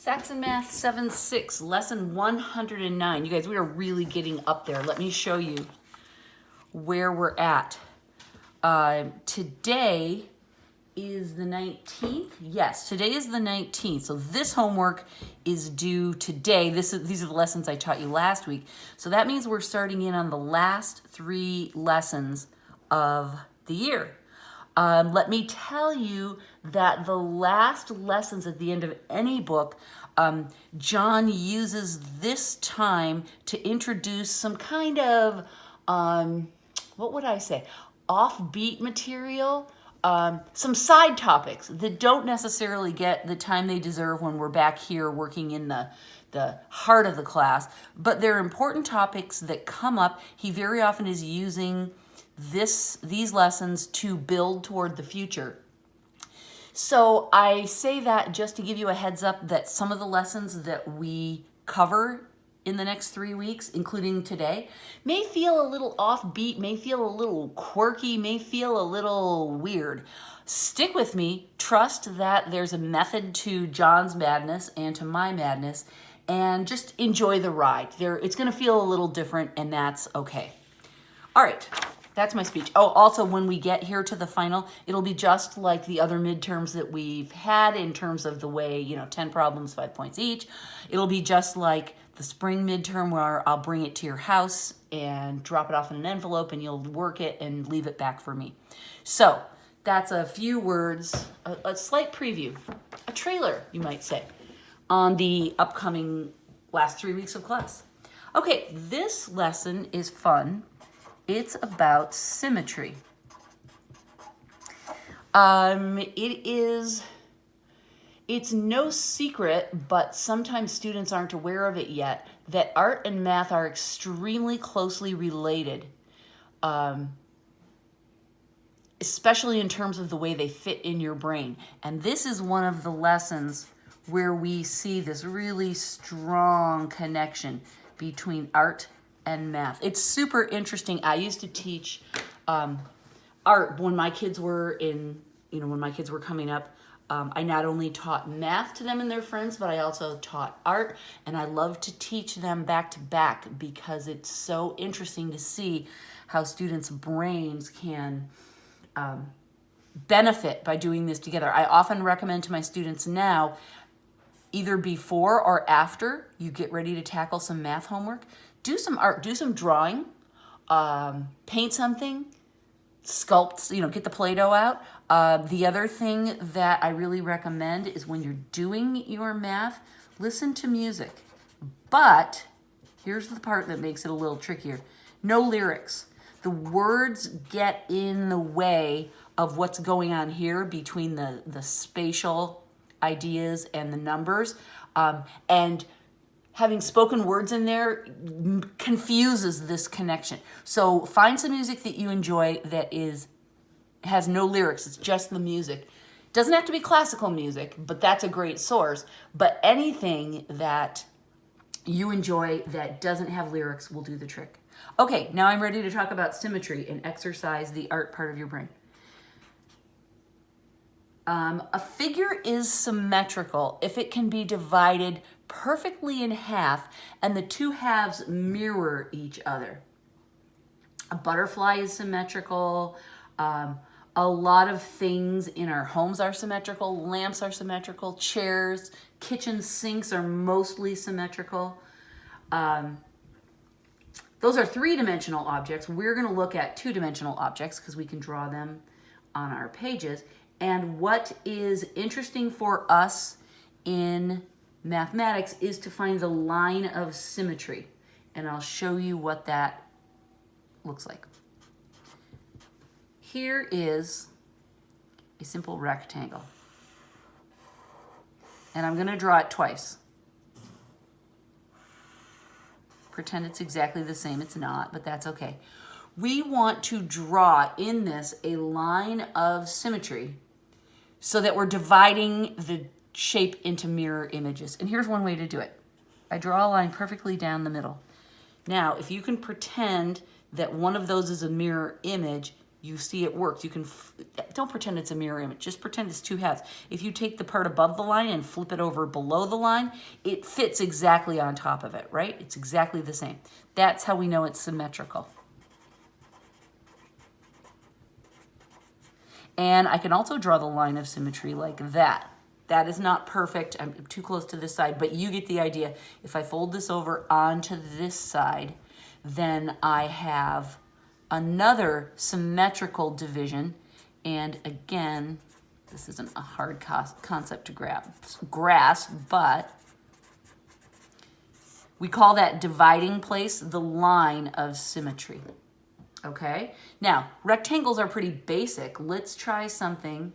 Saxon Math 7-6, lesson 109. You guys, we are really getting up there. Let me show you where we're at. Today is the 19th. Yes, today is the 19th. So this homework is due today. These are the lessons I taught you last week. So that means we're starting in on the last 3 lessons of the year. Let me tell you that the last lessons at the end of any book, John uses this time to introduce some kind of, what would I say, offbeat material, some side topics that don't necessarily get the time they deserve when we're back here working in the heart of the class, but they're important topics that come up. He very often is using these lessons to build toward the future. So I say that just to give you a heads up that some of the lessons that we cover in the next 3 weeks, including today, may feel a little offbeat, may feel a little quirky, may feel a little weird. Stick with me. Trust that there's a method to John's madness and to my madness, and just enjoy the ride. It's going to feel a little different, and that's okay. All right. That's my speech. Oh, also, when we get here to the final, it'll be just like the other midterms that we've had in terms of the way, 10 problems, 5 points each. It'll be just like the spring midterm where I'll bring it to your house and drop it off in an envelope and you'll work it and leave it back for me. So that's a few words, a slight preview, a trailer, you might say, on the upcoming last 3 weeks of class. Okay, this lesson is fun. It's about symmetry. It's no secret, but sometimes students aren't aware of it yet, that art and math are extremely closely related, especially in terms of the way they fit in your brain. And this is one of the lessons where we see this really strong connection between art and math. It's super interesting. I used to teach art when my kids were coming up. I not only taught math to them and their friends, but I also taught art, and I love to teach them back to back because it's so interesting to see how students' brains can benefit by doing this together. I often recommend to my students now, either before or after you get ready to tackle some math homework, do some art, do some drawing, paint something, sculpt, get the Play-Doh out. The other thing that I really recommend is when you're doing your math, listen to music. But here's the part that makes it a little trickier. No lyrics. The words get in the way of what's going on here between the spatial ideas and the numbers. And having spoken words in there confuses this connection. So find some music that you enjoy that has no lyrics. It's just the music. Doesn't have to be classical music, but that's a great source. But anything that you enjoy that doesn't have lyrics will do the trick. Okay, now I'm ready to talk about symmetry and exercise the art part of your brain. A figure is symmetrical if it can be divided perfectly in half and the two halves mirror each other. A butterfly is symmetrical. A lot of things in our homes are symmetrical. Lamps are symmetrical. Chairs, kitchen sinks are mostly symmetrical. Those are 3-dimensional objects. We're going to look at 2-dimensional objects because we can draw them on our pages. And what is interesting for us in mathematics is to find the line of symmetry. And I'll show you what that looks like. Here is a simple rectangle. And I'm going to draw it twice. Pretend it's exactly the same. It's not, but that's okay. We want to draw in this a line of symmetry so that we're dividing the shape into mirror images. And here's one way to do it. I draw a line perfectly down the middle. Now, if you can pretend that one of those is a mirror image, you see it works. You can, don't pretend it's a mirror image, just pretend it's two halves. If you take the part above the line and flip it over below the line, it fits exactly on top of it, right? It's exactly the same. That's how we know it's symmetrical. And I can also draw the line of symmetry like that. That is not perfect. I'm too close to this side, but you get the idea. If I fold this over onto this side, then I have another symmetrical division. And again, this isn't a hard concept to grasp, but we call that dividing place the line of symmetry. Okay? Now, rectangles are pretty basic. Let's try something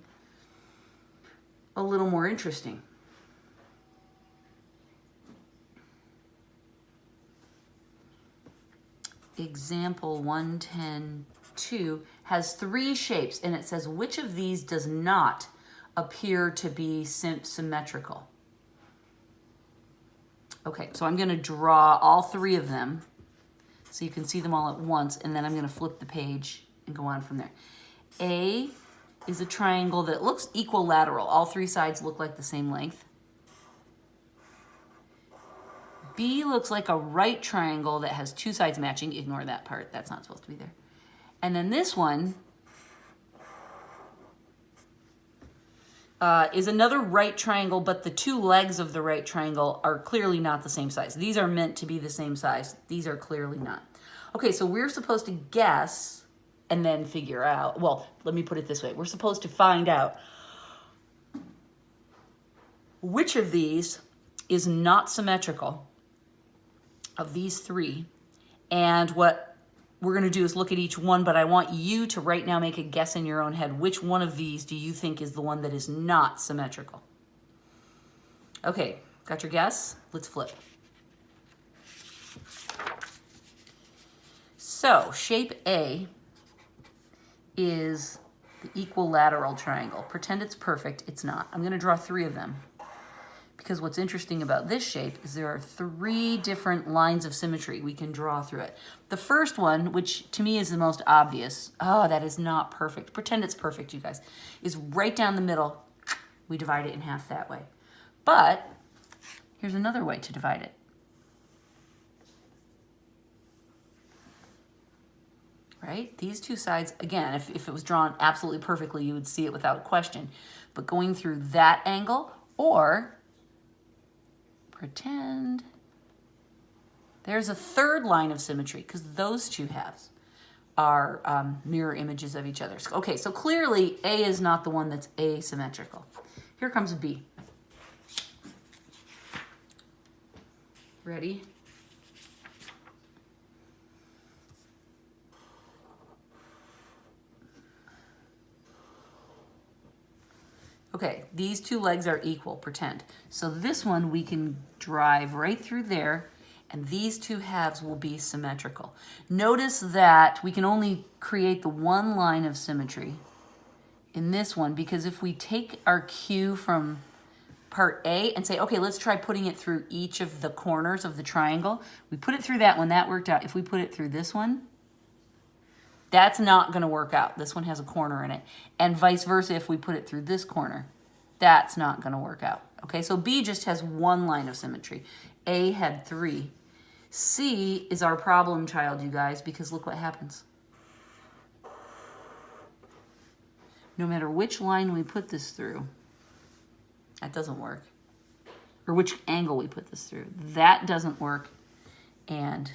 a little more interesting. Example 110.2 has three shapes, and it says which of these does not appear to be symmetrical. Okay, so I'm going to draw all three of them so you can see them all at once, and then I'm going to flip the page and go on from there. A is a triangle that looks equilateral. All three sides look like the same length. B looks like a right triangle that has two sides matching. Ignore that part. That's not supposed to be there. And then this one is another right triangle, but the two legs of the right triangle are clearly not the same size. These are meant to be the same size. These are clearly not. Okay, so we're supposed to guess and then figure out, well, let me put it this way. We're supposed to find out which of these is not symmetrical of these three. And what we're going to do is look at each one, but I want you to right now make a guess in your own head. Which one of these do you think is the one that is not symmetrical? Okay, got your guess? Let's flip. So, shape A is the equilateral triangle. Pretend it's perfect. It's not. I'm going to draw three of them, because what's interesting about this shape is there are three different lines of symmetry we can draw through it. The first one, which to me is the most obvious, oh, that is not perfect. Pretend it's perfect, you guys, is right down the middle. We divide it in half that way. But here's another way to divide it. Right? These two sides, again, if it was drawn absolutely perfectly, you would see it without question. But going through that angle, or pretend there's a third line of symmetry, because those two halves are mirror images of each other. Okay, so clearly A is not the one that's asymmetrical. Here comes B. Ready? Okay, these two legs are equal, pretend. So this one we can drive right through there, and these two halves will be symmetrical. Notice that we can only create the one line of symmetry in this one, because if we take our cue from part A and say, okay, let's try putting it through each of the corners of the triangle. We put it through that one, that worked out. If we put it through this one, that's not going to work out. This one has a corner in it. And vice versa, if we put it through this corner, that's not going to work out. Okay, so B just has one line of symmetry. A had three. C is our problem child, you guys, because look what happens. No matter which line we put this through, that doesn't work. Or which angle we put this through, that doesn't work. And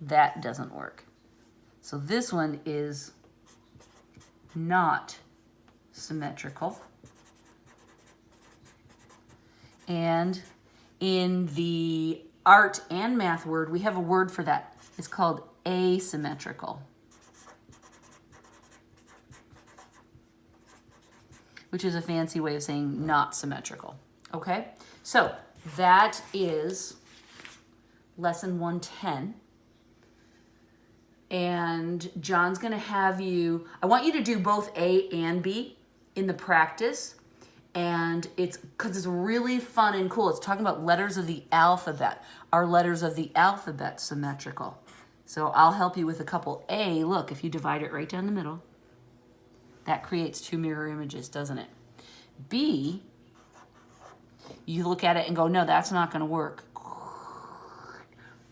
that doesn't work. So this one is not symmetrical. And in the art and math word, we have a word for that. It's called asymmetrical, which is a fancy way of saying not symmetrical. Okay? So that is lesson 110. And John's going to have you, I want you to do both A and B in the practice. And it's because it's really fun and cool. It's talking about letters of the alphabet. Are letters of the alphabet symmetrical? So I'll help you with a couple. A, look, if you divide it right down the middle, that creates two mirror images, doesn't it? B, you look at it and go, no, that's not going to work.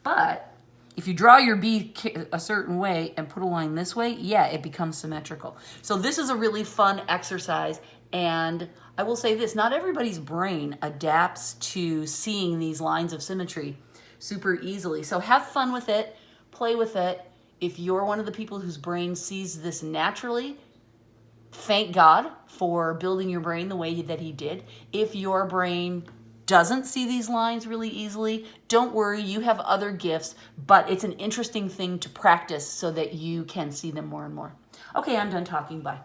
But if you draw your B a certain way and put a line this way, yeah, it becomes symmetrical. So this is a really fun exercise. And I will say this, not everybody's brain adapts to seeing these lines of symmetry super easily. So have fun with it, play with it. If you're one of the people whose brain sees this naturally, thank God for building your brain the way that he did. If your brain doesn't see these lines really easily, don't worry, you have other gifts, but it's an interesting thing to practice so that you can see them more and more. Okay, I'm done talking. Bye.